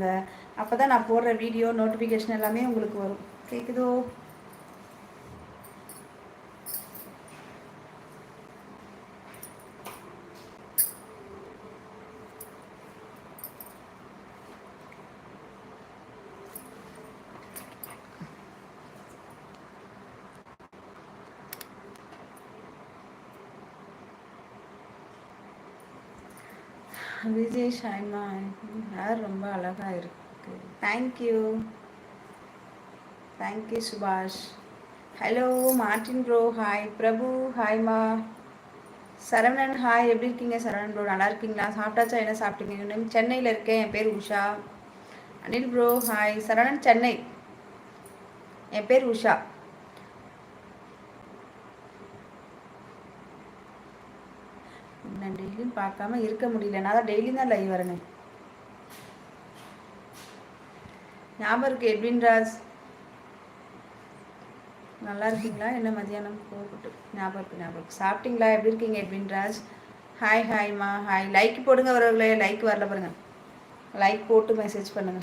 பண்ணுங்க. அப்போ தான் நான் போடுற வீடியோ நோட்டிஃபிகேஷன் எல்லாமே உங்களுக்கு வரும். கேட்குதோ? விஜய் ஷைமா ஹேர் ரொம்ப அழகாக இருக்கு. Thank you thank you Subash. Hello Martin bro hi. Prabhu ஹாய்மா. சரவணன் ஹாய். எப்படி இருக்கீங்க சரவணன் ப்ரோ? நல்லா இருக்கீங்களா? சாப்பிட்டாச்சா? என்ன சாப்பிட்டீங்க? சென்னையில் இருக்கேன். என் பேர் உஷா. Anil bro hi. சரவணன் சென்னை. என் பேர் உஷா. நான் டெய்லியும் பார்க்காம இருக்க முடியல. நான் தான் டெய்லியும் தான் லைவ் வரேன். ஞாபகம் இருக்கு எட்வின் ராஜ். நல்லா இருக்கீங்களா? என்ன மதியானம் போகட்டு. ஞாபகம் இருக்கு. சாப்பிட்டீங்களா? எப்படி இருக்கீங்க எட்வின் ராஜ்? ஹாய் ஹாய்மா ஹாய். லைக் போடுங்க வரவங்களே. லைக் வரல பாருங்க. லைக் போட்டு மெசேஜ் பண்ணுங்க.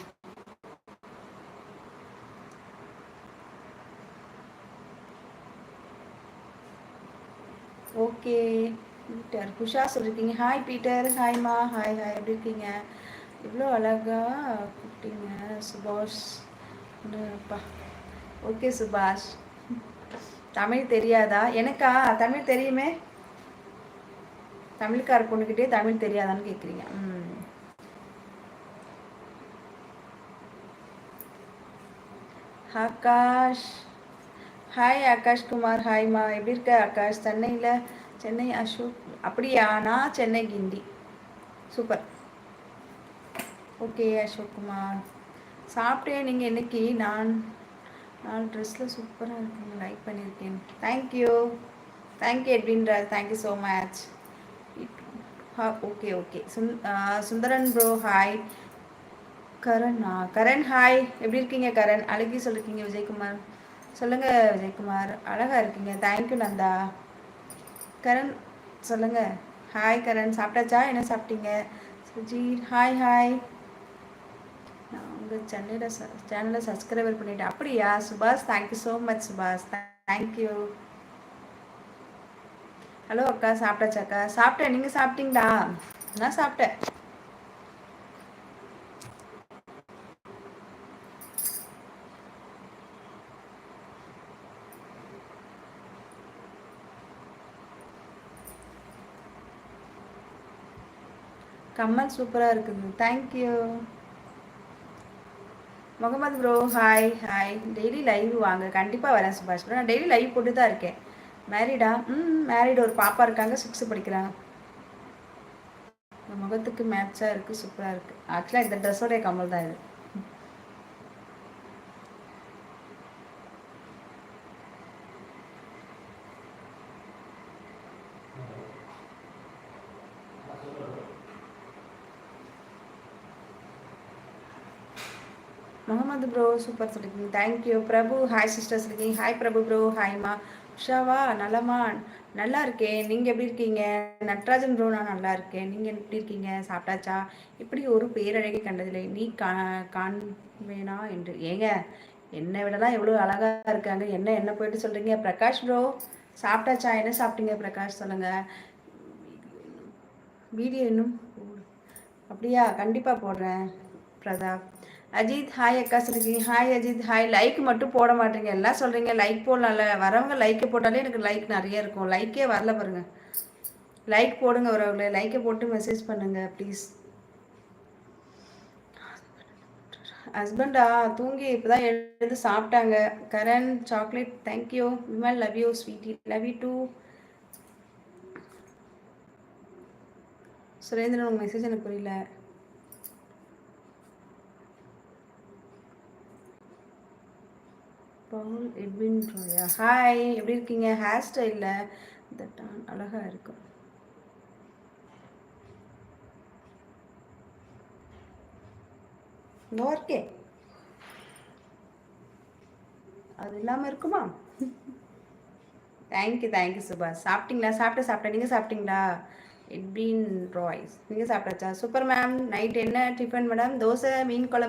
ஓகே பீட்டர் குஷா சொல்லியிருக்கீங்க. Hi Peter. ஹாய்மா ஹாய் ஹாய். எப்படி இருக்கீங்க? இவ்வளோ அழகாக கூப்பிட்டீங்க சுபாஷ். அப்பா ஓகே சுபாஷ். தமிழ் தெரியாதா? எனக்கா தமிழ் தெரியுமே. தமிழ்கார பொண்ணுக்கிட்டே தமிழ் தெரியாதான்னு கேட்குறீங்க. ஆகாஷ் ஹாய். ஆகாஷ் குமார் ஹாய்மா. எப்படி இருக்க ஆகாஷ்? சென்னை அசோக். அப்படியா? நான் சென்னை கிண்டி. சூப்பர். ஓகே அசோக் குமார். சாப்பிட்டேன். நீங்கள் இன்னைக்கு நான் ட்ரெஸ்ஸில் சூப்பராக இருக்குங்க. லைக் பண்ணியிருக்கேன். Thank you Edwin Raj. Thank you so much. Okay Sundaran bro hi. Karan hi. எப்படி இருக்கீங்க கரண்? அழகி சொல்லிருக்கீங்க. விஜயகுமார் சொல்லுங்கள். விஜயகுமார் அழகாக இருக்கீங்க. தேங்க்யூ நந்தா. கரண் சொல்லுங்கள். ஹாய் கரண். சாப்பிட்டாச்சா? என்ன சாப்பிட்டீங்க? சுஜீர் ஹாய் ஹாய். நான் உங்கள் சேனலை சப்ஸ்கிரைபர் பண்ணிட்டேன். அப்படியா சுபாஷ்? தேங்க்யூ ஸோ மச் சுபாஷ். தேங்க்யூ. ஹலோ அக்கா. சாப்பிட்டாச்சாக்கா? சாப்பிட்டேன். நீங்கள் சாப்பிட்டீங்களா? நான் சாப்பிட்டேன். கம்மல் சூப்பராக இருக்குது. Thank you. Mohammed bro hi hi. Daily live வாங்க. கண்டிப்பாக வரேன் சுபாஷ் ப்ரோ. நான் டெய்லி லைவ் போட்டு தான் இருக்கேன். மேரிடா? மேரிடு. ஒரு பாப்பா இருக்காங்க. 6th படிக்கிறாங்க. முகத்துக்கு மேட்சாக இருக்குது. சூப்பராக இருக்குது. ஆக்சுவலாக இந்த ட்ரெஸ்ஸோடைய கம்மல் தான் இது. முகமது ப்ரோ சூப்பர் சொல்லியிருக்கீங்க. தேங்க்யூ. பிரபு ஹாய் சிஸ்டர் சொல்லியிருக்கீங்க. ஹாய் பிரபு ப்ரோ ஹாய்மா. உஷாவா? நலமா? நல்லா இருக்கேன். நீங்கள் எப்படி இருக்கீங்க? நட்ராஜன் ப்ரோ நான் நல்லா இருக்கேன். நீங்கள் எப்படி இருக்கீங்க? சாப்பிட்டாச்சா? இப்படி ஒரு பேரழகை கண்டதில்லை. நீ காண்பேனா என்று. ஏங்க என்னை விடலாம் எவ்வளோ அழகாக இருக்காங்க. என்ன போயிட்டு சொல்கிறீங்க? பிரகாஷ் ப்ரோ சாப்பிட்டாச்சா? என்ன சாப்பிட்டீங்க பிரகாஷ் சொல்லுங்கள். வீடியோ இன்னும் அப்படியா? கண்டிப்பாக போடுறேன் பிரதாப். அஜித் ஹாய் அக்கா சொல்லிருக்கீங்க. Hi Ajith hi. லைக் மட்டும் போட மாட்டேங்க. எல்லாம் சொல்கிறீங்க லைக் போடலாம்ல. வரவங்க லைக்கை போட்டாலே எனக்கு லைக் நிறைய இருக்கும். லைக்கே வரல பாருங்க. லைக் போடுங்க வரவங்களே. லைக்கை போட்டு மெசேஜ் பண்ணுங்க ப்ளீஸ். ஹஸ்பண்டா தூங்கி இப்போ தான் எழுந்து சாப்பிட்டாங்க. Karan chocolate thank you. Vimal love you sweetie. Love you too. Surendran உங்கள் மெசேஜ் எனக்கு புரியல. பவுல் எட்வின் ரோயா ஹாய். எப்படி இருக்கீங்க? ஹேர் ஸ்டைலில் தட்டான் அழகாக இருக்கும். ஓகே அது இல்லாமல் இருக்குமா? தேங்க்யூ சுபாஷ். சாப்பிட்டீங்களா? சாப்பிட்டேன். நீங்கள் சாப்பிட்டீங்களா? எட்வின் ராய்ஸ் நீங்கள் சாப்பிட்டாச்சா? Super ma'am. நைட் என்ன டிஃபன் மேடம்? தோசை மீன் குழம்பு.